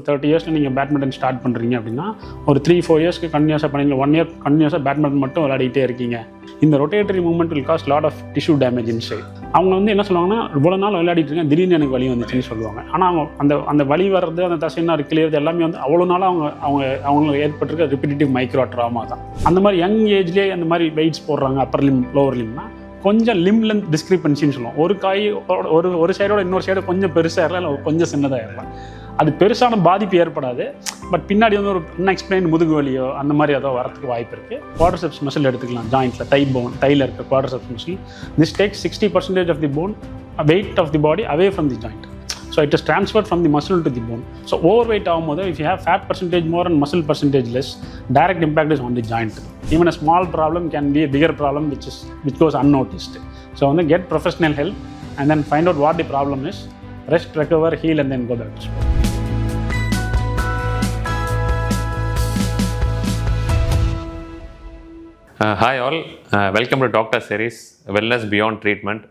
30 years நீங்கள் badminton start பண்ணுறீங்க அப்படின்னா ஒரு 3-4 இயர்ஸ்க்கு கண்டினியூஸாக பண்ணீங்க, 1 இயர் கண்டினியூஸாக பேட்மிண்டன் மட்டும் விளையாடிட்டே இருக்கீங்க. இந்த rotatory movement will cause lot of tissue damage inside. அவங்க வந்து என்ன சொல்லுவாங்கன்னா, இவ்வளோ நாள் விளையாடிட்டு இருக்கேன், திடீர்னு எனக்கு வலி வந்துச்சுன்னு சொல்லுவாங்க. ஆனால் அவங்க அந்த வலி வர்றது, அந்த தசைனா கிளியறது எல்லாமே வந்து அவ்வளோ நாளாக அவங்களுக்கு ஏற்பட்டிருக்க ரிப்பிட்டேட்டிவ் மைக்ரோ ட்ராமா தான். அந்த மாதிரி யங் ஏஜ்லேயே அந்த மாதிரி வெயிட்ஸ் போடுறாங்க, அப்பர் லிம் லோவர் லிம்னா கொஞ்சம் லிம் லென்த் டிஸ்கிரிபன்சின்னு சொல்லுவோம். ஒரு காய் ஒரு சைடோட இன்னொரு சைடு கொஞ்சம் பெருசாக இருக்கலாம், இல்லை கொஞ்சம் சின்னதாக இருக்கலாம். அது பெருசான பாதிப்பு ஏற்படாது. பட் பின்னாடி வந்து ஒரு அன்எக்ஸ்பிளைன் முதுகு வலியோ அந்த மாதிரி ஏதோ வரதுக்கு வாய்ப்பு இருக்குது. குவாட்ரிசெப்ஸ் மசில் எடுத்துக்கலாம், ஜாயிண்ட்டில் தையில் இருக்க quadriceps muscle. This takes 60% of the bone weight of the body away from the joint. So it is transferred from the muscle to the bone. So overweight ஆகும்போது if you have fat percentage more and muscle percentage less, direct impact is on the joint. Even a small problem can be a bigger problem which goes unnoticed. So get professional help and then find out what the problem is, rest, recover, heal and then go back to sport. Hi all, welcome to Doctor Series Wellness Beyond Treatment.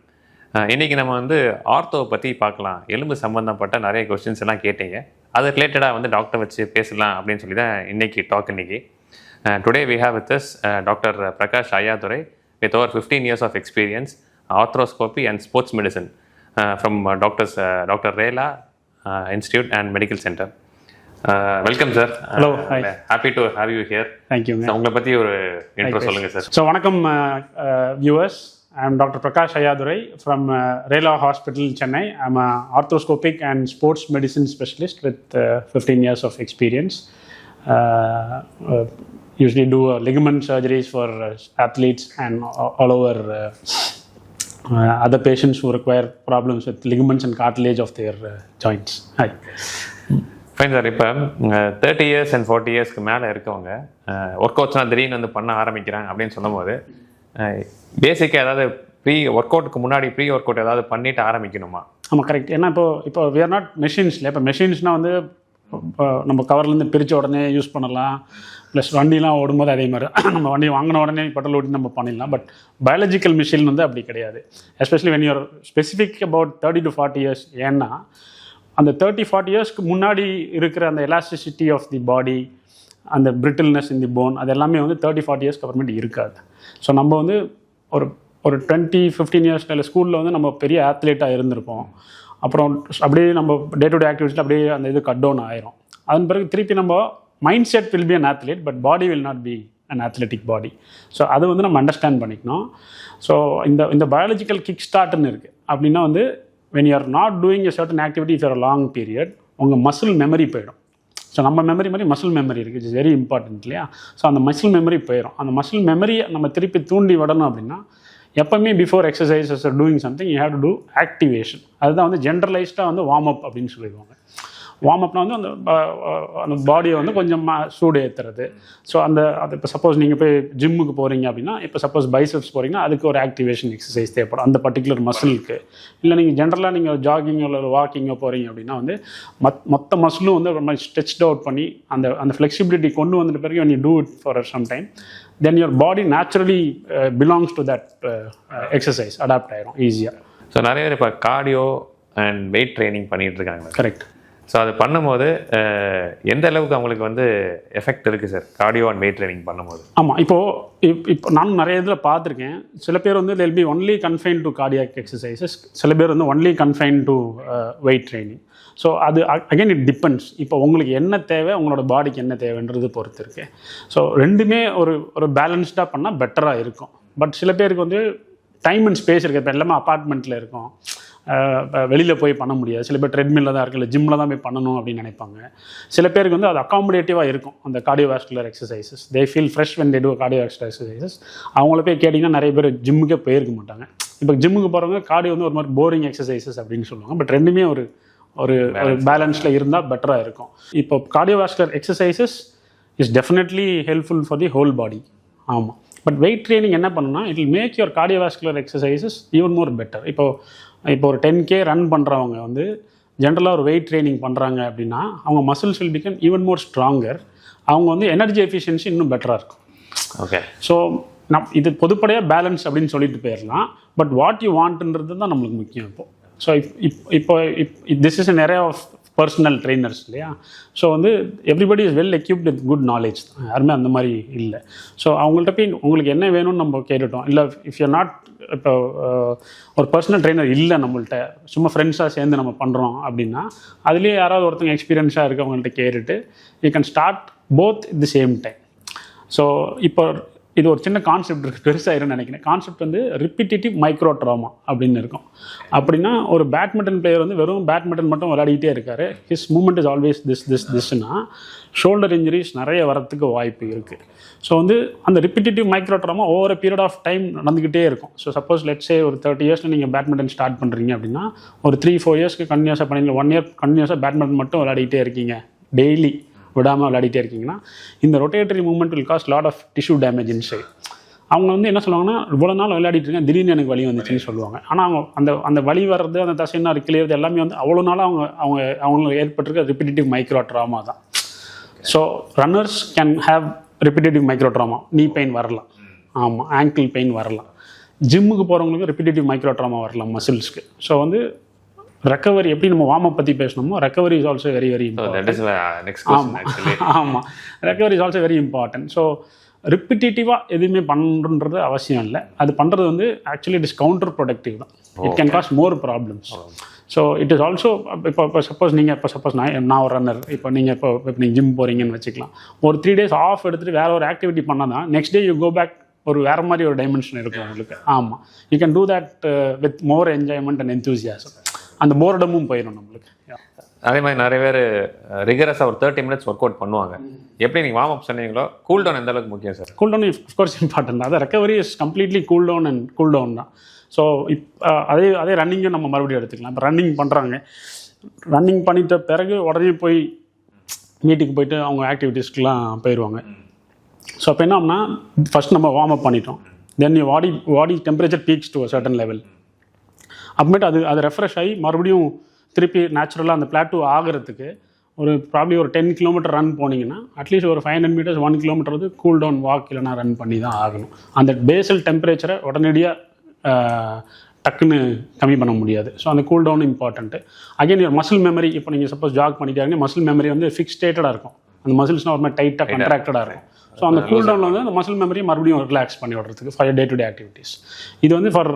இன்றைக்கி நம்ம வந்து ஆர்த்தோவை பற்றி பார்க்கலாம். எலும்பு சம்மந்தப்பட்ட நிறைய questions எல்லாம் கேட்டீங்க. அது ரிலேட்டடாக டாக்டர் வச்சு பேசலாம் அப்படின்னு சொல்லி தான் இன்றைக்கி இன்னைக்கு. Today we have with us doctor Prakash Ayyadurai with over 15 years of experience, arthroscopy and sports medicine from Dr. Rela Institute and Medical Center. Welcome sir. Hello, happy to have you here. Thank you. உங்களை பற்றி ஒரு intro சொல்லுங்கள் sir. So வணக்கம் viewers. I'm Dr. Prakash Ayadurai from Rela Hospital, Chennai. I'm an arthroscopic and sports medicine specialist with 15 years of experience. Usually do ligament surgeries for athletes and all over other patients who require problems with ligaments and cartilage of their joints. Hi. Fine sir. இப்போ 30 years and 40 yearsக்கு மேலே இருக்கவங்க work அவுட்ஸ்லாம் திடீர்னு வந்து பண்ண ஆரம்பிக்கிறாங்க அப்படின்னு சொல்லும்போது பேசிக்காக ஏதாவது ஒர்க் அவுட்டுக்கு முன்னாடி ப்ரீ ஒர்க் அவுட் ஏதாவது பண்ணிட்டு ஆரம்பிக்கணுமா? ஆமாம், கரெக்ட். ஏன்னா இப்போ we are not machines. இப்போ மெஷின்ஸ்னால் வந்து நம்ம கவர்லேருந்து பிரித்த உடனே யூஸ் பண்ணலாம். ப்ளஸ் வண்டிலாம் ஓடும்போது அதே மாதிரி நம்ம வண்டி வாங்கின உடனே பெட்ரோல் ஓட்டி நம்ம பண்ணிடலாம். பட் பயாலஜிக்கல் மிஷின் வந்து அப்படி கிடையாது. Especially when you are specific about 30 to 40 years. ஏன்னா அந்த 30-40 இயர்ஸ்க்கு முன்னாடி இருக்கிற அந்த எலாஸ்டிசிட்டி ஆஃப் தி பாடி, அந்த பிரிட்டில்னஸ் இன் தி போன், அது எல்லாமே வந்து 30-40 இயர்ஸ்க்கு அப்புறமேட்டு இருக்காது. ஸோ நம்ம வந்து ஒரு 20-15 இயர்ஸில் ஸ்கூலில் வந்து நம்ம பெரிய ஆத்லெட்டாக இருந்திருப்போம். அப்புறம் அப்படியே நம்ம டே டு டே ஆக்டிவிட்டியில் அப்படியே அந்த இது கட் டவுன் ஆயிரும். அதன் பிறகு திருப்பி நம்ம mind set will be an athlete, but body will not be an athletic body. So அது வந்து நம்ம அண்டர்ஸ்டாண்ட் பண்ணிக்கணும். ஸோ இந்த பயாலஜிக்கல் கிக் ஸ்டார்ட்னு இருக்குது. அப்படின்னா வந்து when you are not doing a certain activity for a long period, உங்கள் muscle memory போயிடும். ஸோ நம்ம மெமரி மாதிரி மசில் மெமரி இருக்குது, இட்ஸ் வெரி இம்பார்ட்டன்ட் இல்லையா? ஸோ அந்த மசில் மெமரி போயிடும். அந்த மசில் மெமரியை நம்ம திருப்பி தூண்டி விடணும் அப்படின்னா எப்போவுமே before exercises are doing something you have to do activation. அதுதான் வந்து ஜென்ரலைஸ்டாக வந்து வார்ம் அப் அப்படின்னு சொல்லிடுவாங்க. வார்ம் அப்னா வந்து அந்த பாடியை வந்து கொஞ்சம் சூடு ஏற்றுறது. ஸோ அது இப்போ சப்போஸ் நீங்கள் போய் ஜிம்முக்கு போகிறீங்க அப்படின்னா, இப்போ சப்போஸ் பைசப்ஸ் போகிறீங்கன்னா அதுக்கு ஒரு ஆக்டிவேஷன் எக்ஸசைஸ் தேவைப்படும் அந்த பர்டிகுலர் மசிலுக்கு. இல்லை நீங்கள் ஜென்ரலாக நீங்கள் ஜாகிங்கோ இல்லை வாக்கிங்கோ போகிறீங்க அப்படின்னா வந்து மொத்த மசிலும் வந்து ரொம்ப ஸ்ட்ரெச்ட் அவுட் பண்ணி அந்த ஃப்ளெக்சிபிலிட்டி கொண்டு வந்துட்டு பிறகு when you do it for some time, then your body naturally belongs to that exercise, adapt ஆயிரும் ஈஸியாக. ஸோ நிறைய பேர் இப்போ கார்டியோ அண்ட் வெயிட் ட்ரைனிங் பண்ணிகிட்டு இருக்காங்க. கரெக்ட். ஸோ அது பண்ணும்போது எந்த அளவுக்கு அவங்களுக்கு வந்து எஃபெக்ட் இருக்குது sir cardio and weight training பண்ணும்போது? ஆமாம், இப்போ நானும் நிறைய இதில் பார்த்துருக்கேன். சில பேர் வந்து they'll be only confined to cardiac exercises, சில பேர் வந்து only confined to weight training. So அது அகைன் இட் டிபெண்ட்ஸ். இப்போ உங்களுக்கு என்ன தேவை, உங்களோட பாடிக்கு என்ன தேவைன்றது பொறுத்து இருக்கு. ஸோ ரெண்டுமே ஒரு பேலன்ஸ்டாக பண்ணால் பெட்டராக இருக்கும். பட் சில பேருக்கு வந்து டைம் அண்ட் ஸ்பேஸ் இருக்குது. இப்போ எல்லாமே அப்பார்ட்மெண்ட்டில் இருக்கும், வெளியில் போய் பண்ண முடியாது. சில பேர் ட்ரெட்மில்ல தான் இருக்குது, இல்லை ஜிம்மில் தான் போய் பண்ணணும் அப்படின்னு நினைப்பாங்க. சில பேருக்கு வந்து அது அக்காமடேட்டிவாக இருக்கும். அந்த cardiovascular exercises they feel fresh when they do cardiovascular exercises. அவங்கள போய் கேட்டிங்கன்னா நிறைய பேர் ஜிம்முக்கே போயிருக்க மாட்டாங்க. இப்போ ஜிம்முக்கு போகிறவங்க கார்டியோ வந்து ஒரு மாதிரி போரிங் எக்ஸசைசஸ் அப்படின்னு சொல்லுவாங்க. பட் ரெண்டுமே ஒரு பேலன்ஸில் இருந்தால் பெட்டராக இருக்கும். இப்போ cardiovascular exercises is definitely helpful for the whole body. ஆமாம். பட் வெயிட் ட்ரைனிங் என்ன பண்ணுன்னா, it will make your cardiovascular exercises even more better. இப்போ ஒரு 10K ரன் பண்ணுறவங்க வந்து ஜென்ரலாக ஒரு வெயிட் ட்ரைனிங் பண்ணுறாங்க அப்படின்னா அவங்க muscles will become even more stronger. அவங்க வந்து எனர்ஜி எஃபிஷியன்சி இன்னும் பெட்டராக இருக்கும். ஓகே. ஸோ இது பொதுப்படையாக பேலன்ஸ் அப்படின்னு சொல்லிட்டு போயிடலாம். பட் வாட் யூ வாண்ட்ன்றது தான் நம்மளுக்கு முக்கியம். இப்போ ஸோ இப்போ this is an area of personal trainers இல்லையா. ஸோ வந்து everybody is well equipped with good knowledge. யாருமே அந்த மாதிரி இல்லை. ஸோ அவங்கள்ட்ட போய் உங்களுக்கு என்ன வேணும்னு நம்ம கேட்டுட்டோம். இல்லை இஃப் யூ நாட் இப்போ ஒரு பர்சனல் ட்ரெயினர் இல்லை நம்மள்ட்ட, சும்மா ஃப்ரெண்ட்ஸாக சேர்ந்து நம்ம பண்ணுறோம் அப்படின்னா அதுலேயே யாராவது ஒருத்தங்க எக்ஸ்பீரியன்ஸாக இருக்கவங்கள்ட்ட கேட்டுட்டு you can start both it the same time. So இப்போ இது ஒரு சின்ன கான்செப்ட் இருக்குது, பெருசாகிருன்னு நினைக்கிறேன். கான்செப்ட் வந்து ரிப்பிட்டேட்டிவ் மைக்ரோ ட்ராமா அப்படின்னு இருக்கும். அப்படின்னா ஒரு பேட்மிண்டன் பிளேயர் வந்து வெறும் பேட்மிண்டன் மட்டும் விளையாடிக்கிட்டே இருக்காரு, ஹிஸ் மூமெண்ட் இஸ் ஆல்வேஸ் திஸ்னா ஷோல்டர் இன்ஜுரிஸ் நிறைய வரத்துக்கு வாய்ப்பு இருக்குது. ஸோ வந்து அந்த repetitive micro trauma over period of time நடந்துக்கிட்டே இருக்கும். ஸோ சப்போஸ் லெட்ஸே ஒரு 30 இயர்ஸில் நீங்கள் பேட்மிண்டன் ஸ்டார்ட் பண்ணுறீங்க அப்படின்னா ஒரு 3-4 இயர்ஸ்க்கு கண்டினியூஸாக பண்ணீங்க, 1 இயர் கண்டினியூஸாக பேட்மிண்டன் மட்டும் விளையாடிக்கிட்டே இருக்கீங்க, டெய்லி விடாமல் விளையாடிட்டே இருக்கீங்கன்னா இந்த rotatory movement will cause lot of tissue damage inside. அவங்க வந்து என்ன சொல்லுவாங்கன்னா, இவ்வளோ நாள் விளையாடிட்டு இருக்கேன், திடீர்னு எனக்கு வலி வந்துச்சுன்னு சொல்லுவாங்க. ஆனால் அவங்க அந்த வலி வர்றது, அந்த தசைனா கிளியறது எல்லாமே வந்து அவ்வளோ நாளாக அவங்களுக்கு ஏற்பட்டிருக்க ரிப்பிட்டேட்டிவ் மைக்ரோ ட்ராமா தான். So runners can have repetitive micro drama, நீ பெயின் வரலாம், ஆமாம், ஆங்கிள் பெயின் வரலாம். ஜிம்முக்கு போகிறவங்களுக்கு ரிப்பிட்டேட்டிவ் மைக்ரோ ட்ராமா வரலாம் மசில்ஸ்க்கு. ஸோ வந்து ரெக்கவரி எப்படி நம்ம வார்ம் அப் பற்றி பேசணுமோ, recovery is also very very important. ஆமாம், recovery is also very important. So ரிப்பிட்டேட்டிவாக எதுவுமே பண்ணுன்றது அவசியம் இல்லை. அது பண்ணுறது வந்து actually it is counter productive தான். It can cause more problems. So it is also இப்போ சப்போஸ் நீங்கள் நான் ஒரு ரன்னர், இப்போ நீங்கள் ஜிம் போகிறீங்கன்னு வச்சுக்கலாம், ஒரு 3 days ஆஃப் எடுத்துகிட்டு வேறு ஒரு ஆக்டிவிட்டி பண்ணால் தான் next day you go back ஒரு வேறு மாதிரி ஒரு டைமென்ஷன் இருக்கும் உங்களுக்கு. ஆமாம், you can do that with more enjoyment and enthusiasm. அந்த போர்டமும் போயிடும் நம்மளுக்கு. அதே மாதிரி நிறைய பேர் ரிகரஸாக ஒரு 30 minutes ஒர்க் அவுட் பண்ணுவாங்க. எப்படி நீங்கள் வார்ம் அப் சொன்னீங்களோ, கூல் டவுன் எந்த அளவுக்கு முக்கியம் sir? Cool down of course important. அது recovery is completely cool down தான். ஸோ அதே ரன்னிங்கும் நம்ம மறுபடியும் எடுத்துக்கலாம். இப்போ ரன்னிங் பண்ணுறாங்க, ரன்னிங் பண்ணிட்ட பிறகு உடனே போய் வீட்டுக்கு போயிட்டு அவங்க ஆக்டிவிட்டீஸ்க்கெலாம் போயிடுவாங்க. ஸோ அப்போ என்ன ஆகும்னா, ஃபஸ்ட் நம்ம வார்ம் அப் பண்ணிட்டோம், then body temperature peaks to certain level. அப்புறமேட்டு அது ரெஃப்ரெஷ் ஆகி மறுபடியும் திருப்பி நேச்சுரலாக அந்த பிளாட்டூ ஆகிறதுக்கு ஒரு ப்ராப்ளி ஒரு 10 kilometer ரன் போனீங்கன்னா அட்லீஸ்ட் ஒரு 500 meters 1 kilometer வந்து கூல் டவுன் வாக் இல்லைனா ரன் பண்ணி தான் ஆகணும். அந்த பேசல் டெம்பரேச்சரை உடனடியாக டக்குன்னு கம்மி பண்ண முடியாது. ஸோ அந்த cool down important. Again muscle memory, இப்போ நீங்கள் சப்போஸ் ஜாக் பண்ணிட்டாங்க, மசில் மெமரி வந்து ஃபிக்ஸ்டேட்டடாக இருக்கும், அந்த மசில்ஸ்னால் ஒரு மாதிரி டைட்டாக கண்ட்ராக்டடாக இருக்கும். ஸோ அந்த கூல் டவுனில் வந்து அந்த மசில் மெமரியை மறுபடியும் ரிலாக்ஸ் பண்ணி விடுறதுக்கு for day to day activities. இது வந்து ஃபார்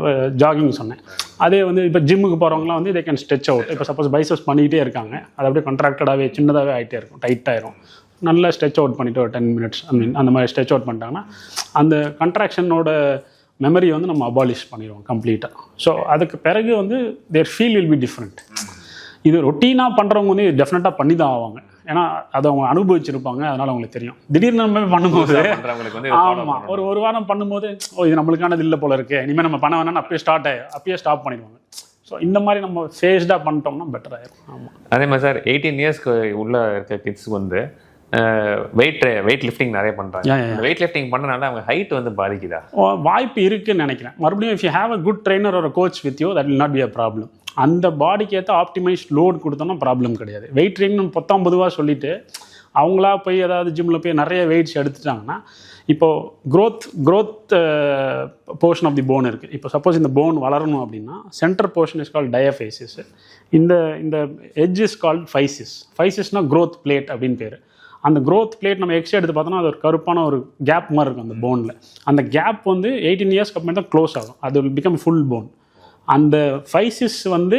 ஜாகிங் சொன்னேன். அதே வந்து இப்போ ஜிம்முக்கு போகிறவங்களாம் வந்து தே கேன் ஸ்ட்ரெச் அவுட். இப்போ சப்போஸ் பைசப்ஸ் பண்ணிக்கிட்டே இருக்காங்க, அது அப்படியே கண்ட்ராக்டடாகவே சின்னதாகவே ஆகிட்டே இருக்கும், டைட்டாயிரும். நல்லா ஸ்ட்ரெச் அவுட் பண்ணிவிட்டு ஒரு 10 minutes அந்த மாதிரி ஸ்ட்ரெச் அவுட் பண்ணிட்டாங்கன்னா அந்த கண்ட்ராக்ஷனோட மெமரியை வந்து நம்ம அபாலிஷ் பண்ணிடுவோம் கம்ப்ளீட்டாக. ஸோ அதுக்கு பிறகு வந்து தேர் ஃபீல் வில் பி டிஃப்ரெண்ட். இது ரொட்டீனாக பண்ணுறவங்க வந்து டெஃபினட்டாக பண்ணி தான் ஆவாங்க, ஏன்னா அதை அவங்க அனுபவிச்சிருப்பாங்க, அதனால் அவங்களுக்கு தெரியும். திடீர்னு நம்ம பண்ணும்போது ஆமாம், ஒரு வாரம் பண்ணும்போது இது நம்மளுக்கானது இல்லை போல இருக்குது, இனிமேல் நம்ம பண்ண வேணாம்னு அப்பயே ஸ்டாப் பண்ணிடுவாங்க. ஸோ இந்த மாதிரி நம்ம ஃபேஸ்டாக பண்ணிட்டோம்னா பெட்டர் ஆகிடும். ஆமாம், அதே மாதிரி சார் 18 இயர்ஸ்க்கு உள்ளே இருக்க கிட்ஸுக்கு வந்து வெயிட் லிஃப்டிங் நிறைய பண்ணுறாங்க. வெயிட் லிஃப்டிங் பண்ணனால அவங்க ஹைட் வந்து பாதிக்குதா? வாய்ப்பு இருக்குன்னு நினைக்கிறேன். மறுபடியும் if you have a good trainer ஒரு coach with you, that will not be a problem. அந்த பாடிக்கு ஏற்ற ஆப்டிமைஸ்ட் லோட் கொடுத்தோம்னா ப்ராப்ளம் கிடையாது. வெயிட் ட்ரெயினிங் பொதுவாக சொல்லிவிட்டு அவங்களா போய் ஏதாவது ஜிம்மில் போய் நிறைய வெயிட்ஸ் எடுத்துட்டாங்கன்னா, இப்போது growth portion of the bone இருக்குது. இப்போ சப்போஸ் இந்த போன் வளரணும் அப்படின்னா centre portion is called diaphysis, இந்த எட்ஜ் இஸ் கால்ட் ஃபைசிஸ். ஃபைசிஸ்னால் க்ரோத் பிளேட் அப்படின்னு பேர். அந்த க்ரோத் பிளேட் நம்ம எக்ஸ்ரே எடுத்து பார்த்தோன்னா அது ஒரு கருப்பான ஒரு கேப் மாதிரி இருக்கும் அந்த போனில். அந்த கேப் வந்து 18 இயர்ஸ்க்கு அப்புறம் தான் க்ளோஸ் ஆகும், அது வில் பிகம் ஃபுல் போன். அந்த ஃபைசிஸ் வந்து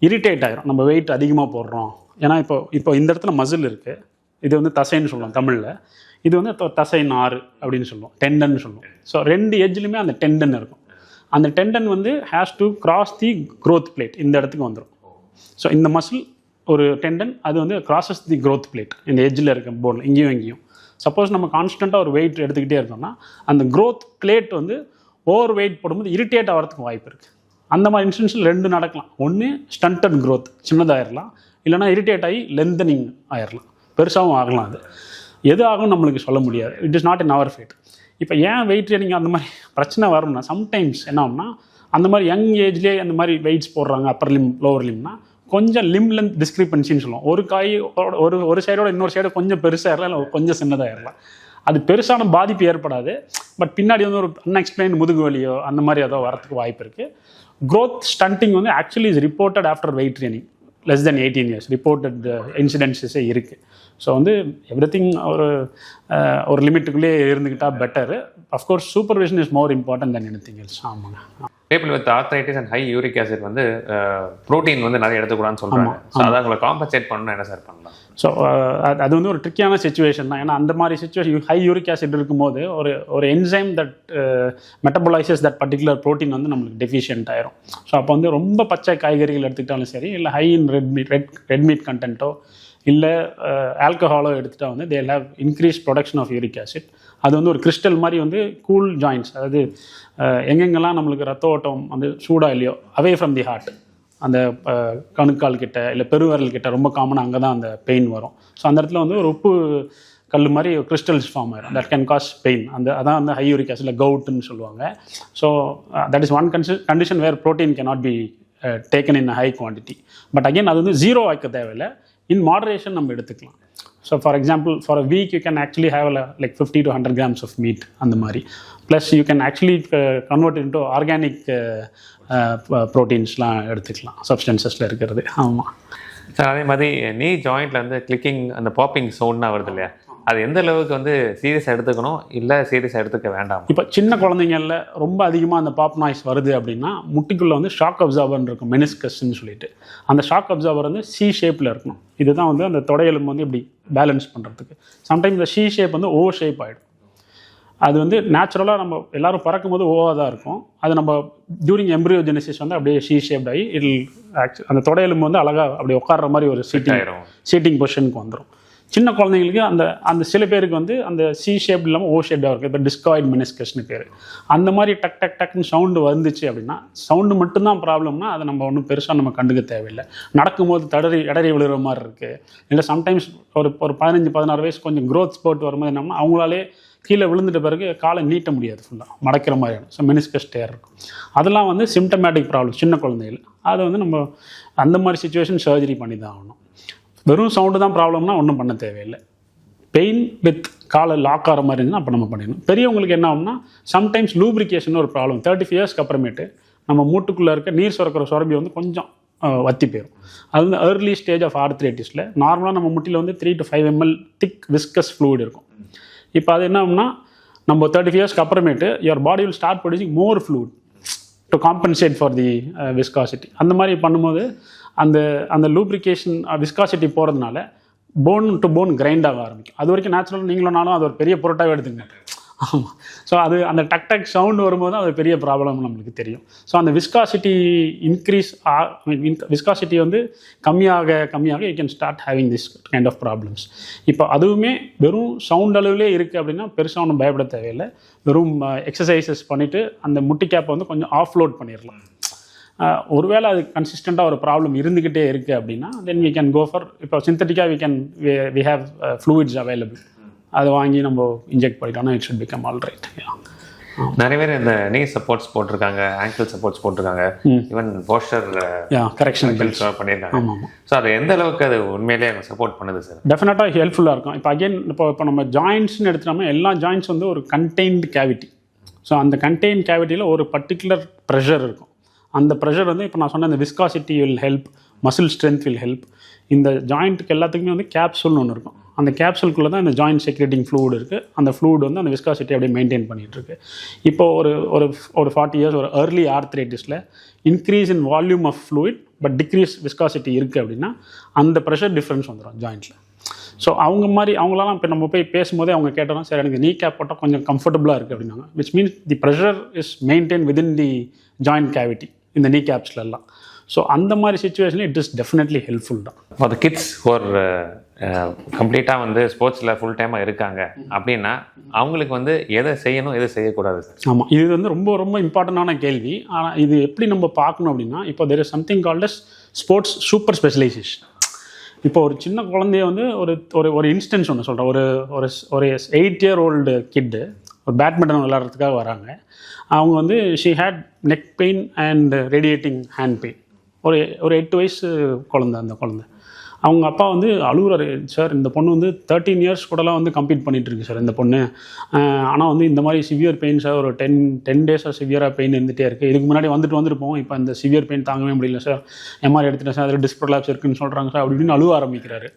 இரிட்டேட் ஆகிரும் நம்ம வெயிட் அதிகமாக போடுறோம். ஏன்னா இப்போ இந்த இடத்துல மசில் இருக்குது, இது வந்து தசைன்னு சொல்லுவோம் தமிழில், இது வந்து தசை நாறு அப்படின்னு சொல்லுவோம், டெண்டன் சொல்லுவோம். ஸோ 2 எட்ஜ்லையுமே அந்த டெண்டன் இருக்கும். அந்த டெண்டன் வந்து has to cross the growth plate, இந்த இடத்துக்கு வந்துடும். ஸோ இந்த மசில் ஒரு டெண்டன் அது வந்து கிராசஸ் தி க்ரோத் பிளேட், இந்த எட்ஜில் இருக்க போனில் இங்கேயும். சப்போஸ் நம்ம கான்ஸ்டண்ட்டாக ஒரு வெயிட் எடுத்துக்கிட்டே இருக்கோம்னா அந்த க்ரோத் பிளேட் வந்து ஓவர் வெயிட் போடும்போது இரிட்டேட் ஆகிறதுக்கு வாய்ப்பு இருக்குது. அந்த மாதிரி இன்ஸ்டன்ஸில் 2 நடக்கலாம். ஒன்று ஸ்டண்டட் க்ரோத் சின்னதாகிடலாம், இல்லைனா இரிட்டேட் ஆகி லென்தனிங் ஆகிடலாம், பெருசாகவும் ஆகலாம். அது எது ஆகும் நம்மளுக்கு சொல்ல முடியாது. It is not in our fate. இப்போ ஏன் வெயிட் ட்ரெயினிங் அந்த மாதிரி பிரச்சனை வரும்னா, சம்டைம்ஸ் என்ன ஆகும்னா அந்த மாதிரி யங் ஏஜ்லேயே அந்த மாதிரி வெயிட்ஸ் போடுறாங்க, அப்பர் லிம் லோவர் லிம்னா கொஞ்சம் லிம் லென்த் டிஸ்கிரிபன்சின்னு சொல்லுவோம். ஒரு காய் ஒரு சைடோட இன்னொரு சைடு கொஞ்சம் பெருசாகிடலாம், இல்லை கொஞ்சம் சின்னதாகிடலாம். அது பெருசான பாதிப்பு ஏற்படாது, பட் பின்னாடி வந்து ஒரு அன்எக்ஸ்பிளைன் முதுகு வலியோ அந்த மாதிரி ஏதோ வரத்துக்கு வாய்ப்பு இருக்குது. க்ரோத் ஸ்டண்டிங் வந்து actually is reported after weight training. Less than 18 years reported இன்சிடென்ட்ஸே இருக்குது. ஸோ வந்து எவ்ரி திங் ஒரு லிமிட்டுக்குள்ளேயே இருந்துக்கிட்டால் better. Of course supervision is more important than anything else. ஆமாங்க. People with arthritis and high uric acid வந்து protein வந்து நிறைய எடுத்துக்கூடாதுன்னு சொல்கிறாங்க. ஸோ அதை உங்களை காம்பன்சேட் பண்ணணும் என்ன சார் பண்ணலாம்? ஸோ அது வந்து ஒரு ட்ரிக்கியான சுச்சுவேஷன் தான். ஏன்னா அந்த மாதிரி சுச்சுவேஷன் ஹை யூரிக் ஆசிட் இருக்கும்போது ஒரு enzyme that metabolises that particular protein வந்து நம்மளுக்கு டெஃபிஷியன்ட் ஆயிரும். ஸோ அப்போ வந்து ரொம்ப பச்சை காய்கறிகள் எடுத்துக்கிட்டாலும் சரி, இல்லை ஹை இன் ரெட் மீட் கண்டென்ட்டோ இல்லை ஆல்கஹாலோ எடுத்துகிட்டா வந்து they have increase production of uric acid. அது வந்து ஒரு கிறிஸ்டல் மாதிரி வந்து கூல் ஜாயின்ட்ஸ், அதாவது எங்கெங்கெல்லாம் நம்மளுக்கு ரத்த ஓட்டம் வந்து சூடாக இல்லையோ அவே ஃப்ரம் தி ஹார்ட், அந்த கணுக்கால் கிட்ட இல்லை பெருவரல் கிட்ட ரொம்ப காமனாக அங்கே தான் அந்த பெயின் வரும். ஸோ அந்த இடத்துல வந்து ஒரு உப்பு கல் மாதிரி கிறிஸ்டல்ஸ் ஃபார்ம் ஆயிரும். That can cause pain. அதான் வந்து ஹை யூரிக் ஆசிட் கவுட்டுன்னு சொல்லுவாங்க. So that is one condition where protein can not be taken in high quantity. But again அது வந்து ஜீரோ ஆக்க தேவையில்லை, இன் மாடரேஷன் நம்ம எடுத்துக்கலாம். So for example for a week you can actually have like 50 to 100 grams of meat அந்த மாதிரி. Plus you can actually convert into organic ப்ரோட்டீன்ஸ்லாம் எடுத்துக்கலாம் சப்ஸ்டன்சஸில் இருக்கிறது. ஆமாம் சார். அதே மாதிரி நீ ஜாயிண்ட்டில் வந்து கிளிக்கிங் அந்த பாப்பிங் சவுண்ட்னா வருது இல்லையா, அது எந்த அளவுக்கு வந்து சீரியஸாக எடுத்துக்கணும் இல்லை சீரியஸாக எடுத்துக்க வேண்டாம்? இப்போ சின்ன குழந்தைங்களில் ரொம்ப அதிகமாக அந்த பாப் நாய்ஸ் வருது அப்படின்னா முட்டிக்குள்ளே வந்து ஷாக் அப்சார்பர்னு இருக்கும், மெனிஸ்கஸ்ன்னு சொல்லிட்டு. அந்த ஷாக் அப்சார்பர் வந்து சி ஷேப்பில் இருக்கணும். இதுதான் வந்து அந்த தொடையெலும்பு வந்து இப்படி பேலன்ஸ் பண்ணுறதுக்கு. சம்டைம்ஸ் இந்த சி ஷேப் வந்து ஓ ஷேப் ஆகிடும். அது வந்து நேச்சுரலாக நம்ம எல்லோரும் பறக்கும் போது ஓவாக தான் இருக்கும். அது நம்ம டியூரிங் எம்ப்ரியோஜெனிசிஸ் வந்து அப்படியே ஷீ ஷேப்ட் ஆகி அந்த தொடையெலும்பு வந்து அழகாக அப்படி உட்கார்ற மாதிரி ஒரு சீட்டிங் பொசிஷனுக்கு வந்துடும். சின்ன குழந்தைங்களுக்கு அந்த சில பேருக்கு வந்து அந்த சி ஷேப் இல்லாமல் ஓ ஷேப்டாக இருக்குது. இப்போ டிஸ்காய்ட் மெனிஸ்கஸ்னு பேர். அந்த மாதிரி டக் டக் டக்குன்னு சவுண்டு வந்துச்சு அப்படின்னா, சவுண்டு மட்டும்தான் ப்ராப்ளம்னா அதை நம்ம ஒன்றும் பெருசாக நம்ம கண்டுக்க தேவையில்லை. நடக்கும்போது இடறி விழுகிற மாதிரி இருக்குது, இல்லை சம்டைம்ஸ் ஒரு 15-16 வயசு கொஞ்சம் க்ரோத் ஸ்போர்ட் வரும்போது என்னன்னா அவங்களாலே கீழே விழுந்துட்ட பிறகு காலை நீட்ட முடியாது, ஃபுல்லாக மடக்கிற மாதிரியான. ஸோ மெனிஸ்கஸ் டேர் இருக்கும். அதெல்லாம் வந்து சிம்டமேட்டிக் ப்ராப்ளம் சின்ன குழந்தைகள். அதை வந்து நம்ம அந்த மாதிரி சுச்சுவேஷன் சர்ஜரி பண்ணி தான் ஆகணும். வெறும் சவுண்டு தான் ப்ராப்ளம்னா ஒன்றும் பண்ண தேவையில்லை. பெயின் வித் காலை லாக் ஆகிற மாதிரி இருந்துன்னா அப்போ நம்ம பண்ணிடணும். பெரியவங்களுக்கு என்ன ஆகும்னா சம்டைம்ஸ் லூப்ரிகேஷன் ஒரு ப்ராப்ளம். 35 இயர்ஸ்க்கு அப்புறமேட்டு நம்ம மூட்டுக்குள்ளே இருக்க நீர் சுரக்கிற சுரப்பி வந்து கொஞ்சம் வத்தி போயிடும். அது வந்து ஏர்லி ஸ்டேஜ் ஆஃப் ஆர்த்ரைட்டிஸில் நார்மலாக நம்ம முட்டியில் வந்து 3 to 5 ml thick viscous fluid இருக்கும். இப்போ அது என்ன ஆகும்னா நம்ம 35 இயர்ஸ்க்கு அப்புறமேட்டு your body will start producing more fluid to compensate for the viscosity. அந்த மாதிரி பண்ணும்போது அந்த லூப்ரிகேஷன் விஸ்காசிட்டி போகிறதுனால போன் டு போன் கிரைண்ட் ஆக ஆரம்பிக்கும். அது வரைக்கும் நேச்சுரலாக நீங்களும்னாலும் அது ஒரு பெரிய பொருட்டாகவே எடுத்துங்க. ஆமாம். ஸோ அது அந்த டக் டக் சவுண்டு வரும்போது அது பெரிய ப்ராப்ளம் நம்மளுக்கு தெரியும். ஸோ அந்த விஸ்காசிட்டி விஸ்காசிட்டி வந்து கம்மியாக you can start having this kind of problems. இப்போ அதுவுமே வெறும் சவுண்ட் அளவுலே இருக்குது அப்படின்னா பெருசாக ஒன்றும் பயப்பட தேவையில்லை. வெறும் எக்ஸசைசஸ் பண்ணிவிட்டு அந்த முட்டி கேப்பை வந்து கொஞ்சம் ஆஃப்லோட் பண்ணிடலாம். ஒருவேளை அது கன்சிஸ்டண்ட்டாக ஒரு ப்ராப்ளம் இருந்துக்கிட்டே இருக்குது அப்படின்னா then we can go for, இப்போ சிந்தட்டிக்காக வி ஹேவ் ஃப்ளூயிட்ஸ் அவைலபிள். அதை வாங்கி நம்ம இன்ஜெக்ட் பண்ணிட்டோம்னா it should become all right. நிறைய பேர் இந்த நீ சப்போர்ட்ஸ் போட்டிருக்காங்க, ஆங்கிள் சப்போர்ட்ஸ் போட்டிருக்காங்க, ஈவன் போஸ்டர் கரெக்ஷன் பண்ணியிருக்காங்க. ஸோ அது எந்த அளவுக்கு அது உண்மையிலேயே சப்போர்ட் பண்ணுது சார்? டெஃபினட்டாக ஹெல்ப்ஃபுல்லாக இருக்கும். இப்போ அகெயின் இப்போ நம்ம ஜாயின்ட்ஸ்னு எடுத்துட்டோம்னா எல்லா ஜாயின்ட்ஸ் வந்து ஒரு கண்டெய்ன்டு கேவிட்டி. ஸோ அந்த கண்டெய்ன் கேவிட்டியில் ஒரு பர்டிகுலர் ப்ரெஷர் இருக்கும். அந்த ப்ரெஷர் வந்து இப்போ நான் சொன்ன இந்த viscosity will help, muscle strength will help. இந்த ஜாயிண்ட்டுக்கு எல்லாத்துக்குமே வந்து கேப்சூல்னு ஒன்று இருக்கும். அந்த கேப்சூல்குள்ளே தான் இந்த ஜாயிண்ட் செக்ரேட்டிங் ஃப்ளூயிட் இருக்குது. அந்த ஃப்ளூயிட் வந்து அந்த விஸ்காசிட்டி அப்படியே மெயின்டைன் பண்ணிகிட்ருக்கு. இப்போ ஒரு 40 இயர்ஸ் ஒரு ஏர்லி ஆர்த்ரைட்டிஸில் increase in volume of fluid but decrease viscosity இருக்குது அப்படின்னா அந்த ப்ரெஷர் டிஃப்ரென்ஸ் வந்துடும் ஜாயிண்ட்டில். ஸோ அவங்களாம் இப்போ நம்ம போய் பேசும்போதே அவங்க கேட்டோம்னா சரி எனக்கு நீ கேப் போட்டால் கொஞ்சம் கம்ஃபர்டபுளாக இருக்குது அப்படின்னாங்க. Which means the pressure is maintain within the joint cavity இந்த நீ கேப்ஸ்லாம். ஸோ அந்த மாதிரி சுச்சுவேஷனில் இட் இஸ் டெஃபினெட்லி ஹெல்ப்ஃபுல் தான். ஃபார் த கிட்ஸ் ஒரு கம்ப்ளீட்டாக வந்து ஸ்போர்ட்ஸில் ஃபுல் டைமாக இருக்காங்க அப்படின்னா அவங்களுக்கு வந்து எதை செய்யணும் எதை செய்யக்கூடாது சார்? ஆமாம், இது வந்து ரொம்ப ரொம்ப இம்பார்ட்டண்டான கேள்வி. ஆனால் இது எப்படி நம்ம பார்க்கணும் அப்படின்னா இப்போ there is something called as sports super specialization. இப்போ ஒரு சின்ன குழந்தைய வந்து ஒரு இன்ஸ்டன்ஸ் ஒன்று சொல்கிறேன். ஒரு 8 year old கிட்டு ஒரு பேட்மிண்டன் விளையாடுறதுக்காக வராங்க. அவங்க வந்து she had neck pain and radiating hand pain. ஒரு 8 வயசு குழந்தை. அந்த குழந்தை அவங்க அப்பா வந்து அழுகுறாரு, சார் இந்த பொண்ணு வந்து 13 இயர்ஸ் கூடலாம் வந்து கம்ப்ளீட் பண்ணிகிட்டு இருக்கு சார் இந்த பொண்ணு. ஆனால் வந்து இந்த மாதிரி சிவியர் பெயின் சார், ஒரு 10 டேஸாக சிவியராக பெயின் இருந்துகிட்டே இருக்குது. இதுக்கு முன்னாடி வந்துருப்போம், இப்போ இந்த சிவியர் பெயின் தாங்கவே முடியல சார், எம்ஆர்ஐ எடுத்துட்டேன் சார், அதில் டிஸ்க் ப்ரொலாப்ஸ் இருக்குன்னு சொல்கிறாங்க சார் அப்படின்னு அழுவ ஆரம்பிக்கிறாரு.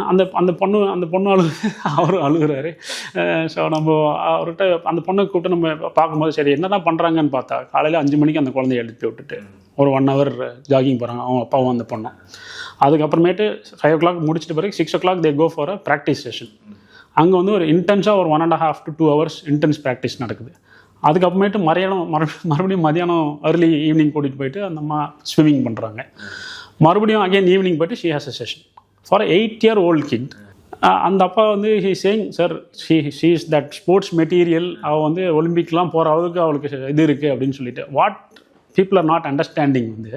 அந்த பொண்ணு அவரும் அழுகுறாரு. ஸோ நம்ம அவர்கிட்ட அந்த பொண்ணை கூப்பிட்டு நம்ம பார்க்கும்போது சரி என்ன தான் பண்ணுறாங்கன்னு பார்த்தா, காலையில் 5 மணிக்கு அந்த குழந்தைய எடுத்து விட்டுட்டு ஒரு 1 hour ஜாகிங் போகிறாங்க அவங்க அப்பாவும் அந்த பொண்ணும். அதுக்கப்புறமேட்டு 5 o'clock முடிச்சிட்ட பிறகு 6 o'clock they go for a practice session. அங்கே வந்து ஒரு இன்டென்ஸாக ஒரு 1.5 to 2 hours இன்டென்ஸ் ப்ராக்டிஸ் நடக்குது. அதுக்கப்புறமேட்டு மறுபடியும் மதியானம் அர்லி ஈவினிங் கூட்டிகிட்டு போயிட்டு அந்த அம்மா ஸ்விம்மிங் பண்ணுறாங்க. மறுபடியும் அகைன் ஈவினிங் போய்ட்டு she has a session for 8-year-old kid. அந்த அப்பா வந்து he saying sir she is that sports material, அவள் வந்து ஒலிம்பிக்லாம் போகிற அளவுக்கு அவளுக்கு இது இருக்குது அப்படின்னு சொல்லிட்டு. What people are not understanding வந்து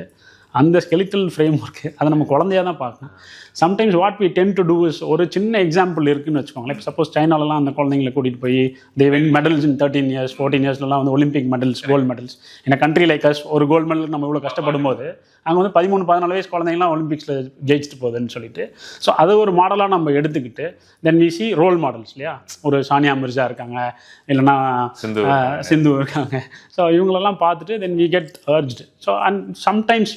அந்த ஸ்கெலிட்டல் ஃப்ரேம் ஒர்க்கு அதை நம்ம குழந்தையாக தான் பார்க்கணும். Sometimes what we tend to do is, ஒரு சின்ன எக்ஸாம்பிள் இருக்குதுன்னு வச்சுக்கோங்களேன். இப்போ சப்போஸ் சைனாலலாம் அந்த குழந்தைங்களை கூட்டிகிட்டு போய் they win medals in 13 years 14 yearsலாம் வந்து ஒலிம்பிக் மெடல்ஸ், கோல்டு மெடல்ஸ். ஏன்னா கண்ட்ரி லைக் அஸ் ஒரு கோல்டு மெடல் நம்ம இவ்வளோ கஷ்டப்படும் போது அங்கே வந்து 13-14 வயசு குழந்தைங்களாம் ஒலிம்பிக்ஸில் ஜெயிச்சுட்டு போகுதுன்னு சொல்லிட்டு. ஸோ அதை ஒரு மாடலாக நம்ம எடுத்துக்கிட்டு then we see role models இல்லையா, ஒரு சானியா மிர்சா இருக்காங்க, இல்லைன்னா சிந்து இருக்காங்க. ஸோ இவங்களெல்லாம் பார்த்துட்டு then we get urged. So and sometimes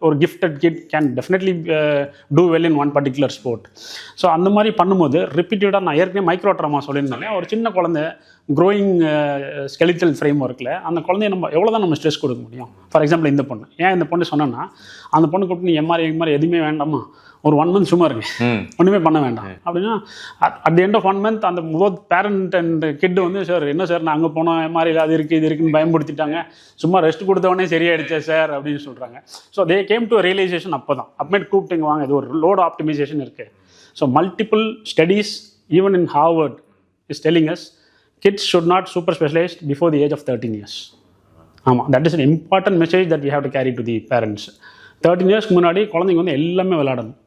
ஒரு gifted kid can definitely do well in one particular sport. So அந்த மாதிரி பண்ணும்போது ரிப்பீட்டடாக நான் ஏற்கனவே மைக்ரோ ட்ராமா சொல்லியிருந்தாலே, ஒரு சின்ன குழந்தை க்ரோயிங் ஸ்கெலிட்டல் ஃப்ரேம் ஒர்க்கில் அந்த குழந்தைய நம்ம எவ்வளோ தான் நம்ம ஸ்ட்ரெஸ் கொடுக்க முடியும். ஃபார் எக்ஸாம்பிள் இந்த பொண்ணு, ஏன் இந்த பொண்ணு சொன்னேன்னா, அந்த பொண்ணு கூப்பிட்டு நீ எம்ஆர்ஐ எதுவுமே வேண்டாமா, ஒரு 1 month சும்மா இருங்க, ஒன்றுமே பண்ண வேண்டாம் அப்படின்னா, at the end of 1 month அந்த போத் பேரண்ட் அண்ட் கிட் வந்து சார் என்ன சார் நான் அங்கே போனோம் எம்ஆர்ஐயில் அது இருக்குது இது இருக்குன்னு பயன்படுத்திட்டாங்க, சும்மா ரெஸ்ட் கொடுத்தவொடனே சரியாயிடுச்சே சார் அப்படின்னு சொல்கிறாங்க. So they came to realization அப்போ தான் அப்மேட் கூப்பிட்டுங்க வாங்க, இது ஒரு லோட் ஆப்டிமைசேஷன் இருக்குது. So multiple studies even in Harvard is telling us kids should not super specialize before the age of 13 years. ஆமாம், that is an important message that we have to carry to the parents. 13 years முன்னாடி குழந்தைங்க வந்து எல்லாமே விளையாடணும்.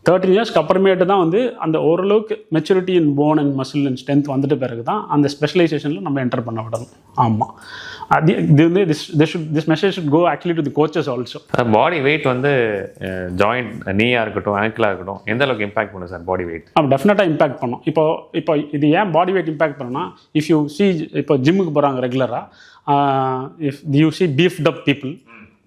13 years அப்புறமேட்டு தான் வந்து அந்த ஓரளவுக்கு maturity in phone and muscle and strength வந்துட்டு பிறகு தான் அந்த ஸ்பெஷலைசேஷனில் நம்ம என்டர் பண்ண விடணும். ஆமாம், அது இது வந்து this message should go actually to the coaches also. Body weight வந்து ஜாயிண்ட் நீயாக இருக்கட்டும் ஆங்கிளாக இருக்கட்டும் எந்த அளவுக்கு இம்பாக்ட் பண்ணும் சார் பாடி வெயிட்? டெஃபினட்டாக இம்பாக்ட் பண்ணும். இப்போ இது ஏன் பாடி வெயிட் இம்பாக்ட் பண்ணுன்னா, இஃப் யூ சி இப்போ ஜிம்முக்கு போகிறாங்க ரெகுலராக, if you see beefed up people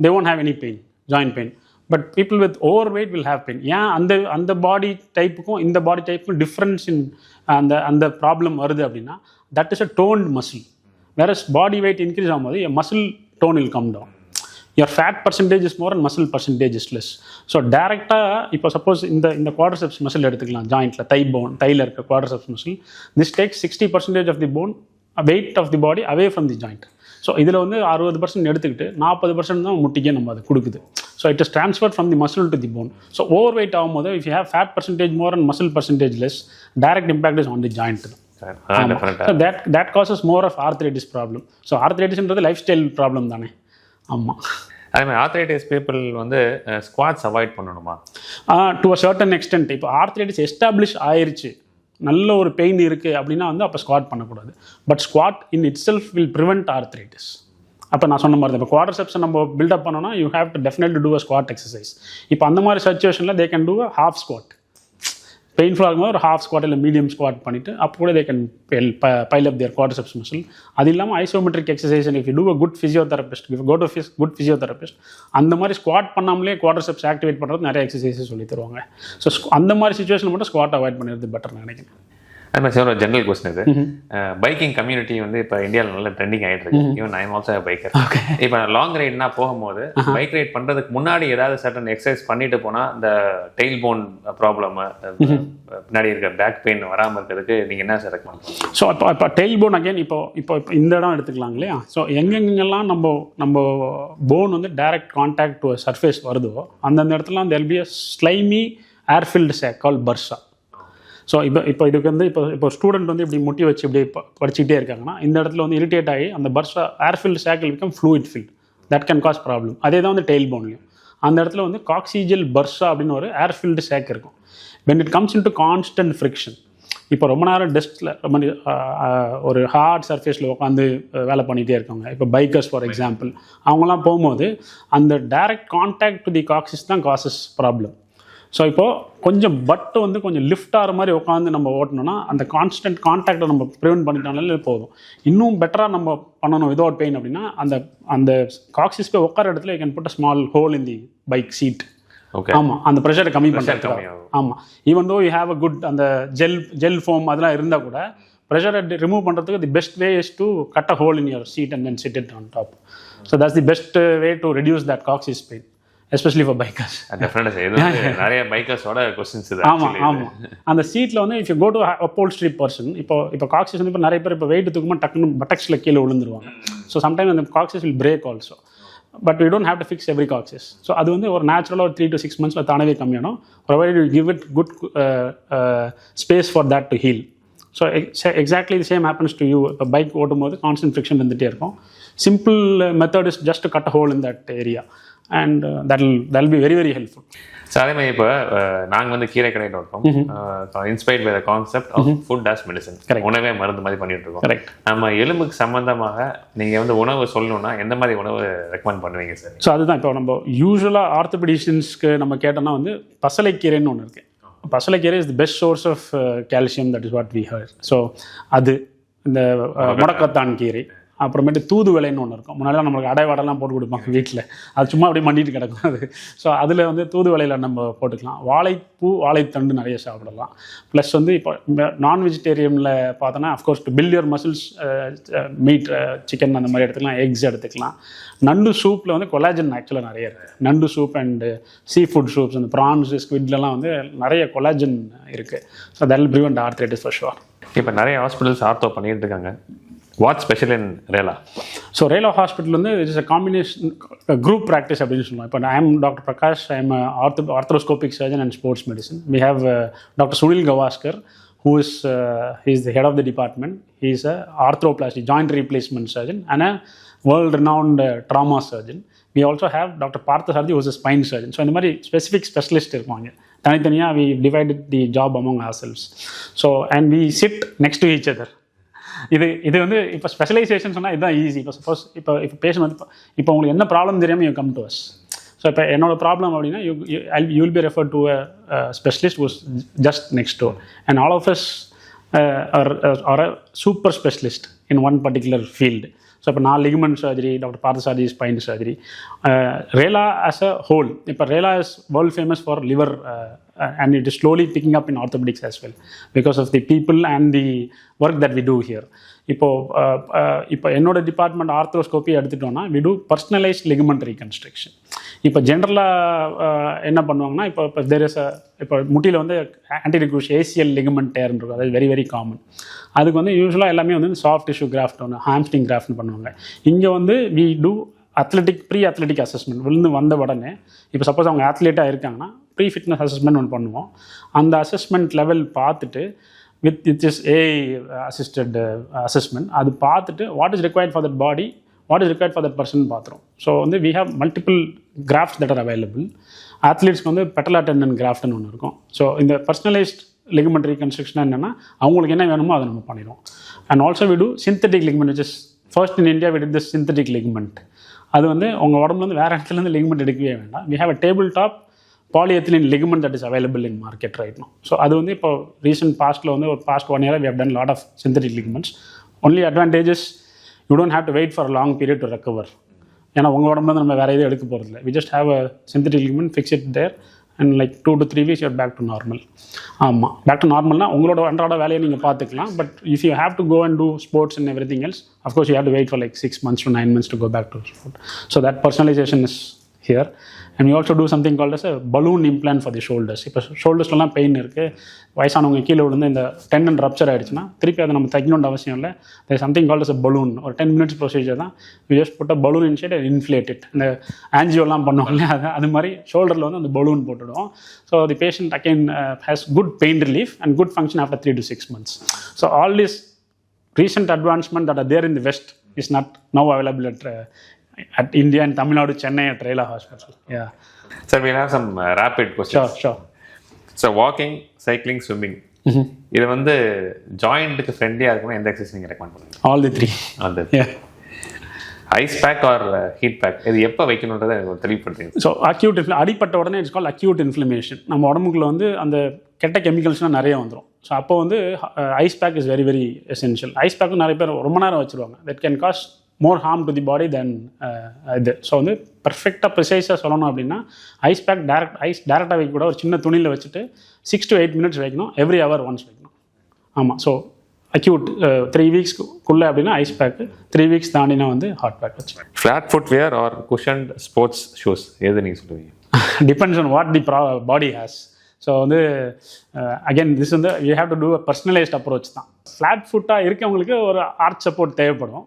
they won't have any pain, joint pain. But people with over weight will have pain. ஏன் அந்த பாடி டைப்புக்கும் இந்த பாடி டைப்புக்கும் டிஃப்ரென்ஸ் இன் அந்த ப்ராப்ளம் வருது அப்படின்னா, that is a toned muscle. Whereas body weight increase ஆகும்போது muscle tone will come down. your fat percentage is more and muscle percentage is less. So டேரெக்டாக இப்போ suppose இந்த குவாட்ரிசெப்ஸ் மசில் எடுத்துக்கலாம், ஜாயிண்ட்டில் தையில் இருக்க quadriceps muscle, this takes 60% of the bone weight of the body away from the joint. So இதில் வந்து 60% எடுத்துக்கிட்டு 40% தான் முட்டிக்கே நம்ம அது கொடுக்குது. So it is transfer from the muscle to the bone. So over weight ஆகும்போது if you have fat percentage more and muscle percentage less, direct impact is on the joint. that causes more of arthritis problem. So ஆர்த்ரைட்டிஸ்ன்றது life style problem தானே. ஆமாம், அதே மாதிரி arthritis people வந்து squats avoid பண்ணணுமா? To a certain extent. இப்போ arthritis establish ஆயிடுச்சு, நல்ல ஒரு பெயின் இருக்குது அப்படின்னா வந்து அப்போ ஸ்குவாட் பண்ணக்கூடாது. But squad in it self will prevent arthritis. அப்போ நான் சொன்ன மாதிரி தான், இப்போ குவாட்ரிசெப்ஸை நம்ம பில்டப் பண்ணோன்னா you have to definitely do a squat exercise. இப்போ அந்த மாதிரி சுச்சுவேஷனில் they can do a half squat. பெயின்ஃபுல்லாக இருக்கும்போது ஒரு ஹாஃப் ஸ்குவாட் இல்லை மீடியம் ஸ்குவாட் பண்ணிவிட்டு அப்போ கூட they can pile up their quadriceps muscle. அது இல்லாமல் isometric exercise, if you do a good physiotherapist, if go to good physiotherapist, அந்த மாதிரி ஸ்குவாட் பண்ணாமலே குவாட்ரிசெப்ஸ் ஆக்டிவேட் பண்ணுறது நிறைய எக்ஸசைஸஸ் சொல்லி தருவாங்க. ஸோ அந்த மாதிரி சுச்சுவேஷன் மட்டும் ஸ்குவாட் அவாய்ட் பண்ணிடுறது பெட்டர் நினைக்கிறேன். அது மாதிரி சார் ஒரு ஜென்ரல் கொஸ்டின் இது, பைக்கிங் கம்யூனிட்டி வந்து இப்போ இந்தியாவில் நல்ல ட்ரெண்டிங் ஆகிட்டு இருக்கு. Even I am also biker. இப்போ லாங் ரைட்னா போகும்போது பைக் ரைட் பண்ணுறதுக்கு முன்னாடி ஏதாவது சர்டன் எக்ஸசைஸ் பண்ணிட்டு போனால் இந்த டெயில் போன் ப்ராப்ளம், பின்னாடி இருக்கிற பேக் பெயின் வராமல் இருக்கிறதுக்கு நீங்கள் என்ன சார் ரெக்கமெண்ட் பண்ணுறீங்க? ஸோ இப்போ டெயில் போன் அகேன் இப்போ இந்த இடம் எடுத்துக்கலாம் இல்லையா. ஸோ எங்கெங்கெல்லாம் நம்ம போன் வந்து டைரக்ட் கான்டாக்ட் டு சர்ஃபேஸ் வருதோ அந்தந்த இடத்துலாம் there be a slimy air filled sac call bursa. ஸோ இப்போ இதுக்கு வந்து இப்போ ஸ்டூடெண்ட் வந்து இப்படி முட்டி வச்சு இப்படி படிச்சுக்கிட்டே இருக்காங்கன்னா இந்த இடத்துல வந்து இரிட்டேட் ஆகி அந்த பர்ஸா ஏர்ஃபில்டு சேக்கில் become fluid filled, that can cause problem. அதே தான் வந்து டெயில் போன்லையும் அந்த இடத்துல வந்து காக்சிஜியல் பர்ஸா அப்படின்னு ஒரு ஏர்ஃபில்டு சேக் இருக்கும். when it comes into constant friction, இப்போ ரொம்ப நேரம் டெஸ்கில் ரொம்ப ஒரு ஹார்ட் சர்ஃபேஸில் உட்காந்து வேலை பண்ணிகிட்டே இருக்காங்க, இப்போ பைக்கர்ஸ் ஃபார் எக்ஸாம்பிள், அவங்களாம் போகும்போது அந்த டைரக்ட் கான்டாக்ட் டு தி காக்சிஸ் தான் காசஸ் ப்ராப்ளம். ஸோ இப்போது கொஞ்சம் பட்டு வந்து கொஞ்சம் லிஃப்ட் ஆகிற மாதிரி உட்காந்து நம்ம ஓட்டணும்னா அந்த கான்ஸ்டன்ட் கான்டாக்டை நம்ம ப்ரிவென்ட் பண்ணிட்டோம்னாலே போதும். இன்னும் பெட்டராக நம்ம பண்ணணும் விதவுட் பெயின் அப்படின்னா அந்த அந்த காக்சிஸ் போய் உட்கார இடத்துல you can put a small hole in the bike seat. ஆமாம், அந்த ப்ரெஷரை கம்மி பண்ணுறது. ஆமாம், even though you have a good அந்த ஜெல் ஃபோம் அதெல்லாம் இருந்தால் கூட ப்ரெஷரை ரிமூவ் பண்ணுறதுக்கு the best way is to cut a hole in your seat and then sit it on top. So that's the best way to reduce that coccyx pain, especially for bikers. நிறைய பைக்கர்ஸோட questions இது. ஆமாம் ஆமாம், அந்த சீட்டில் வந்து if you go to upholstery person, இப்போ coccyx வந்து இப்போ நிறைய பேர் இப்போ வெயிட் தூக்குமா டக்குன்னு பட்டக்ஸில் கீழே விழுந்துருவாங்க. ஸோ சம்டைம் அந்த coccyx will break also, but we don't have to fix every coccyx. So அது வந்து ஒரு நேச்சுரலாக ஒரு 3 to 6 months தானவே கம்மியானோம், provide you give it good space for that to heal. So exactly the same happens to you. இப்போ bike ஓட்டும் போது கான்ஸ்டன்ட் ஃப்ரிக்ஷன் இருந்துகிட்டே இருக்கும். Simple method is just to cut a hole in that area and that'll be very very helpful. So அதே மாதிரி இப்போ நாங்கள் வந்து கீரை கடையில் இருக்கோம், inspired by the concept of food as medicine, உணவே மருந்து மாதிரி பண்ணிட்டு இருக்கோம். கரெக்ட். நம்ம எலும்புக்கு சம்பந்தமாக நீங்கள் வந்து உணவு சொல்லணும்னா எந்த மாதிரி உணவு ரெக்கமெண்ட் பண்ணுவீங்க சார்? ஸோ அதுதான் இப்போ நம்ம யூஸ்வலாக ஆர்த்தோபெடிஷியன்ஸ்க்கு நம்ம கேட்டோம்னா வந்து பசலைக்கீரைன்னு ஒன்று இருக்குது. பசலைக்கீரை is the best source of calcium, that is what we heard. So அது இந்த முடக்கத்தான் கீரை, அப்புறமேட்டு தூதுவளைன்னு ஒன்று இருக்கும். முன்னாடிலாம் நம்மளுக்கு அடைவாடெல்லாம் போட்டு கொடுப்பாங்க வீட்டில், அது சும்மா அப்படியே மண்டிட்டு கிடக்கும் அது. ஸோ அதில் வந்து தூதுவளையில் நம்ம போட்டுக்கலாம். வாழைப்பூ வாழைத்தண்டு நிறைய சாப்பிடலாம். ப்ளஸ் வந்து இப்போ நான் வெஜிடேரியனில் பார்த்தோன்னா of course to build your muscles meat, chicken அந்த மாதிரி எடுத்துக்கலாம், எக்ஸ் எடுத்துக்கலாம். நண்டு சூப்பில் வந்து கொலாஜன் ஆக்சுவலாக நிறைய இருக்குது. நண்டு soup and sea food soups, அந்த ப்ரான்ஸ் ஸ்குவிட்லலாம் வந்து நிறைய கொலாஜன் இருக்குது. So that will prevent arthritis for sure. இப்போ நிறைய ஹாஸ்பிட்டல்ஸ் ஆர்த்தோ பண்ணிட்டு இருக்காங்க. What special in Rela? So Rela hospital வந்து it's a combination group practice அப்படின்னு சொல்லுவோம். இப்போ I am doctor Prakash, I am arthroscopic surgeon and sports medicine. We have doctor Sunil Gavaskar, who is the head of the department. He is a arthroplasty, joint replacement surgeon and a world-renowned trauma surgeon. We also have Dr. Partha, who is a spine surgeon. So, in the specific specialist irupanga. Thanitaniya we divided the job among ourselves. So, and we sit next to each other. இது வந்து இப்போ specialisation சொன்னால் இதுதான் easy. இப்போ suppose இப்போ patient வந்து இப்போ உங்களுக்கு என்ன ப்ராப்ளம் தெரியாமல் you come to us. So இப்போ என்னோட ப்ராப்ளம் அப்படின்னா you will be refer to a specialist who's just next door and all of us are a super specialist in one particular field. So இப்போ நான் ligament surgery, doctor Parthasarathy spine surgery. Rela as a whole, இப்போ Rela is world famous for liver and it is slowly picking up in orthopedics as well because of the people and the work that we do here. இப்போ என்னோட department arthroscopy எடுத்துட்டோம்னா we do personalized ligament reconstruction. இப்போ ஜென்ரலாக என்ன பண்ணுவாங்கன்னா இப்போ there is இப்போ முட்டியில் வந்து ஆன்டிரிக்ரூஷ் ஏசியல் லிகமெண்ட் டேர்ன்னு இருக்கும், அது வெரி வெரி காமன். அதுக்கு வந்து யூஸ்வலாக எல்லாமே வந்து சாஃப்ட் டிஷ்யூ கிராஃப்ட் ஒன்று ஹாம்ஸ்ட்ரிங் கிராஃப்ட்னு பண்ணுவாங்க. இங்கே வந்து we do pre athletic assessment. விழுந்து வந்த உடனே இப்போ சப்போஸ் அவங்க ஆத்லெட்டாக இருக்காங்கன்னா ப்ரீ ஃபிட்னஸ் அசஸ்மெண்ட் ஒன்று பண்ணுவோம். அந்த அசஸ்மெண்ட் லெவல் பார்த்துட்டு வித் இஸ் அசிஸ்டட் அசஸ்மெண்ட், அது பார்த்துட்டு what is required for that body, what is required for that person பார்த்துரும். ஸோ வந்து we have multiple grafts that are available. ஆத்லீட்ஸ்க்கு வந்து பெட்டலா டெண்டன் கிராஃப்ட்னு ஒன்று இருக்கும். ஸோ இந்த பர்சனலைஸ்ட் லிகமெண்ட் ரீகன்ஸ்ட்ரக்ஷன் என்னென்னா அவங்களுக்கு என்ன வேணுமோ அதை நம்ம பண்ணிடுவோம். And also we do synthetic ligament, which is first in India we did this synthetic ligament. அது வந்து உங்கள் உடம்புலேருந்து வேறு இடத்துலேருந்து லிகமெண்ட் எடுக்கவே வேண்டாம். We have a table top polyethylene ligament that is available in market right now. So அது வந்து இப்போ ரீசெண்ட் பாஸ்ட்டில் வந்து ஒரு past 1 year we have done lot of synthetic ligaments. Only advantage is you don't have to wait for a long period to recover. ஏன்னா உங்கள் உடம்புலேருந்து நம்ம வேறு எதுவும் எடுக்க போகிறதில்ல. We just have a synthetic ligament, fix it there and like 2 to 3 weeks you're back to normal. ஆமாம், back to நார்மல்னால் உங்களோட அன்றாட வேலையை நீங்கள் பார்த்துக்கலாம். But if you have to go and do sports and everything else, of course you have to wait for like 6 months to 9 months to go back to sport. So that personalization is here. And we also do something called as a balloon implant for the shoulders. இப்போ ஷோல்டர்ஸ்லாம் pain இருக்குது, வயசானவங்க கீழே விழுந்து இந்த tendon rupture ஆகிடுச்சுன்னா திருப்பி அதை நம்ம தைக்கணுன்ற அவசியம் இல்லை. There something called as a balloon. ஒரு 10 minutes ப்ரொசீஜர் தான். We just put a balloon inside and inflate it. இந்த ஆன்ஜியோலாம் பண்ணுவாங்க அது மாதிரி ஷோல்டரில் வந்து அந்த பலூன் போட்டுடுவோம். So the patient again has good pain relief and good function after 3 to 6 months. So all this recent advancement that are there in the West is not now available at India and Tamil Nadu, Chennai at Rela Hospital. Yeah. Sir, we'll have some rapid questions. Sure. So walking, cycling, swimming. இது வந்து ஜாயிண்ட்டுக்கு ஃப்ரெண்ட்லியாக இருக்குன்னா எந்த exercise நீங்கள் recommend பண்ணுவீங்க? All the 3. அந்த Yeah. Ice pack or heat pack இது எப்போ வைக்கணுன்றதை எனக்கு தெளிவுபடுத்துங்க. ஸோ அக்யூட் அடிப்பட்ட உடனே இட்ஸ் கால் அக்யூட் இன்ஃப்ளமேஷன். நம்ம உடம்புக்குள்ள வந்து அந்த கெட்ட கெமிக்கல்ஸ்லாம் நிறைய வந்துடும். ஸோ அப்போ வந்து ice pack is very very essential. Ice பேக்கும் நிறைய பேர் ரொம்ப நேரம் வச்சுருவாங்க. That can cause more harm to the body than இது. ஸோ வந்து பர்ஃபெக்டாக ப்ரிசைஸாக சொல்லணும் அப்படின்னா ஐஸ் பேக் டேரெக்டாக வைக்கக்கூட ஒரு சின்ன துணியில் வச்சுட்டு 6 to 8 minutes வைக்கணும். எவ்ரி ஹவர் ஒன்ஸ் வைக்கணும். ஆமாம். ஸோ அக்யூட் 3 weeksக்குள்ளே அப்படின்னா ஐஸ் பேக்கு, 3 weeks தாண்டினா வந்து ஹாட் பேக் வச்சு. Flat footwear or cushioned sports shoes எது நீங்கள் சொல்லுவீங்க? Depends on what the body has. So வந்து அகெயின் திஸ் வந்து you have to do a personalised approach தான். ஃப்ளாட் ஃபுட்டாக இருக்கவங்களுக்கு ஒரு ஆர்ட் சப்போர்ட் தேவைப்படும்.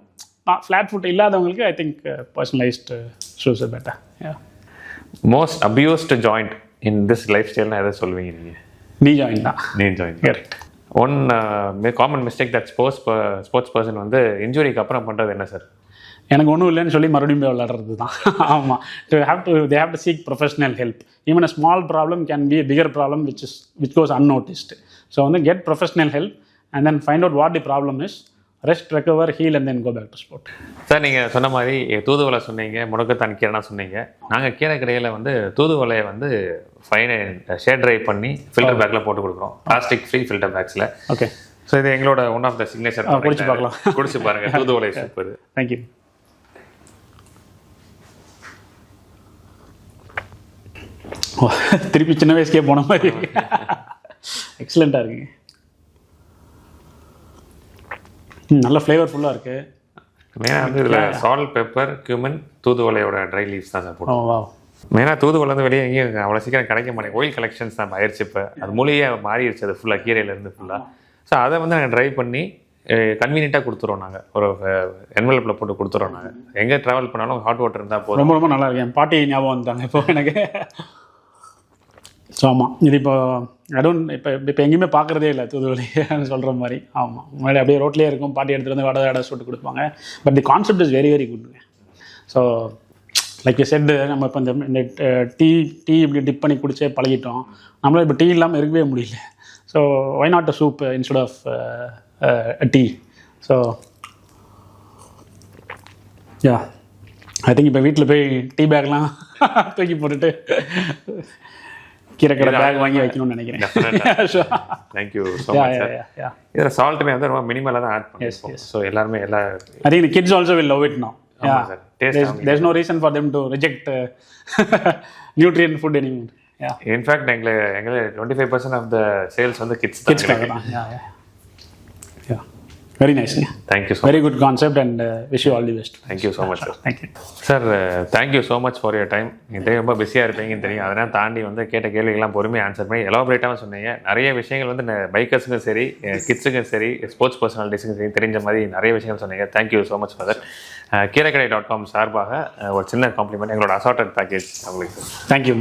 ஃப்ளாட் ஃபுட் இல்லாதவங்களுக்கு I think personalised shoes better. Most abused joint in this life ஸ்டைல்னா எதை சொல்லுவீங்க நீங்கள்? நீ ஜாயின் தான். Knee joint. Correct. One common mistake that sports person வந்து இன்ஜுரிக்கு அப்புறம் பண்ணுறது என்ன சார்? எனக்கு ஒன்றும் இல்லைன்னு சொல்லி மறுபடியும் போய் விளையாடுறது தான். ஆமாம். They have to seek professional help. Even a small problem can be a bigger problem which goes unnoticed. So வந்து get professional help and then find out what the problem is, rest, recover, heal and then go back to sport. Sir நீங்கள் சொன்ன மாதிரி தூதுவளை சொன்னீங்க, முடக்கத்தான் கீரைனா சொன்னீங்க. நாங்கள் கீரை கடையில் வந்து தூதுவளையை வந்து ஃபைன் ஷேட் ட்ரை பண்ணி ஃபில்டர் பேக்கில் போட்டு கொடுக்குறோம். பிளாஸ்டிக் ஃப்ரீ ஃபில்டர் பேக்ஸில். ஓகே. ஸோ இது எங்களோட ஒன் ஆஃப் த சிக்னேச்சர். குடிச்சு பார்க்கலாம். குடிச்சு பாருங்கள். தூதுவளை சூப்பர். தேங்க்யூ. திருப்பி சின்ன வயசுக்கே போன மாதிரி எக்ஸலண்ட்டாக இருக்குங்க. நல்ல ஃப்ளேவர்ஃபுல்லாக இருக்குது. மெயினாக வந்து இதில் சால்ட், பெப்பர், கியூமன், தூதுவளையோட ட்ரை லீவ்ஸ் தான் சார் ஓ போட்டோம். வா. மெயினாக தூதுவளை வந்து வெளியே எங்கேயும் அவ்வளோ சீக்கிரம் கிடைக்க மாட்டேங்க. ஆயில் கலெக்ஷன்ஸ் தான் ஆயிடுச்சு. இப்போ அது மூலியே மாறிடுச்சு. அது ஃபுல்லாக கீரையிலேருந்து ஃபுல்லாக. ஸோ அதை வந்து நாங்கள் ட்ரை பண்ணி கன்வீனியண்ட்டாக கொடுத்துருவோம். நாங்கள் ஒரு என்வெலப்பில் போட்டு கொடுத்துருவோம். நாங்கள் எங்கே ட்ராவல் பண்ணாலும் ஹாட் வாட்டர் இருந்தால் போதும். ரொம்ப ரொம்ப நல்லா இருக்கு. என் பாட்டி ஞாபகம் வந்துட்டாங்க இப்போ எனக்கு. ஸோ ஆமாம், இது இப்போ இப்போ எங்கேயுமே பார்க்குறதே இல்லை தூதுவளைன்னு சொல்கிற மாதிரி. ஆமாம், முன்னாடி அப்படியே ரோட்லேயே இருக்கும். பாட்டி எடுத்துகிட்டு வந்து வடை சுட்டு கொடுப்பாங்க. But the concept is very very குட்ங்க. ஸோ லைக் யூ செட், நம்ம இப்போ இந்த டீ இப்படி டிப் பண்ணி குடிச்சே பழகிட்டோம். நம்மளால் இப்போ டீ இல்லாமல் இருக்கவே முடியல. So why not a soup instead of tea? So yeah, I think இப்போ வீட்டில் போய் டீ பேக்லாம் தூக்கி போட்டுட்டு கீரை பேக் வாங்கி வைக்கணும்னு நினைக்கிறேன். Thank you so much sir. இதில் சால்ட்டுமே வந்து ரொம்ப மினிமலாக தான் ஆட் பண்ணியிருக்கோம். ஸோ எல்லாருமே I think the kids also will love it now. ஆமாம் sir. There's no reason for them to reject nutrient food anymore. Yeah. In fact எங்களை 25% ஆஃப் த சேல்ஸ் வந்து kids தான். Yeah. Very nice. Thank you so Very good concept and wish you all the best. Thank you so much sir. Thank you. Sir thank you so much for your time. இந்த ரொம்ப பிஸியாக இருப்பீங்கன்னு தெரியும். அதெல்லாம் தாண்டி வந்து கேட்ட கேள்விகள்லாம் பொறுமையாக ஆன்சர் பண்ணி எலாபரேட்டாகவும் சொன்னீங்க. நிறைய விஷயங்கள் வந்து பைக்கர்ஸுக்கும் சரி, கிட்ஸுக்கும் சரி, ஸ்போர்ட்ஸ் பர்சனாலிட்டிஸுக்கும் சரி தெரிஞ்ச மாதிரி நிறைய விஷயங்கள் சொன்னீங்க. Thank you so much for that. கீரைக்கடை.com சார்பாக ஒரு சின்ன காம்ப்ளிமெண்ட், எங்களோட அசார்டட் பேக்கேஜ் உங்களுக்கு. Thank you.